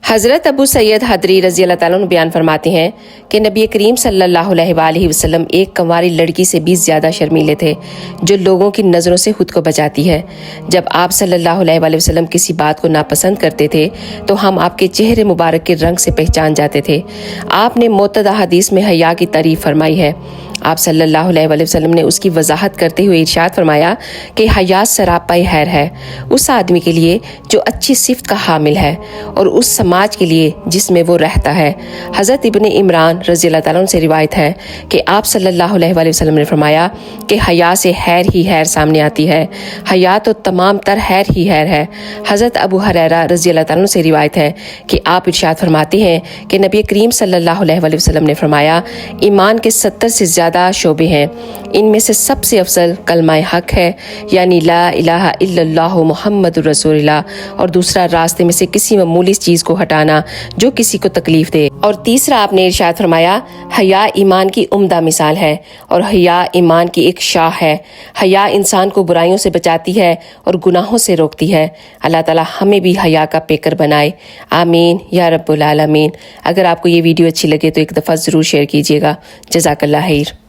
हज़रत अबू सैयद हदरी रज़ी अल्लाह ताला अन्हु बयान फरमाते हैं कि नबी करीम सल्लल्लाहु अलैहि वसल्लम एक कंवारी लड़की से भी ज़्यादा शर्मीले थे जो लोगों की नज़रों से खुद को बचाती है। जब आप सल्लल्लाहु अलैहि वसल्लम किसी बात को नापसंद करते थे तो हम आपके चेहरे मुबारक के रंग से पहचान जाते थे। आपने मुतअद्दिद हदीस में हया की तारीफ फरमाई है। आप सल्लल्लाहु अलैहि वसल्लम ने उसकी वजाहत करते हुए इरशाद फरमाया कि हया सरापाई खैर है उस आदमी के लिए जो अच्छी सिफ्त का हामिल है और उस समाज के लिए जिसमें वो रहता है। हज़रत इब्न इमरान रज़ी अल्लाह ताला अन्हु से रिवायत है कि आप सल्लल्लाहु अलैहि वसल्लम ने फरमाया कि हया से हैर ही हैर सामने आती है। हया तो तमाम तर हैर ही हैर है। हज़रत अबू हुरैरा रज़ी अल्लाह ताला अन्हु से रिवायत है कि आप इरशाद फरमाते हैं कि नबी करीम सल्लल्लाहु अलैहि वसल्लम ने फरमाया ईमान के 70 से ज़्यादा शोबे हैं। इनमें से सबसे अफजल कलमाए हक है यानी ला इलाहा इल्लल्लाहु मुहम्मदुर रसूलुल्लाह और दूसरा रास्ते में से किसी मामूली चीज को हटाना जो किसी को तकलीफ दे और तीसरा आपने इरशाद फरमाया हया ईमान की उम्दा मिसाल है और हया ईमान की एक शाह है। हया इंसान को बुराइयों से बचाती है और गुनाहों से रोकती है। अल्लाह ताला हमें भी हया का पेकर बनाए, आमीन या रब्बुल आलमीन। अगर आपको ये वीडियो अच्छी लगे तो एक दफ़ा ज़रूर शेयर कीजिएगा। जज़ाकल्लाह खैर।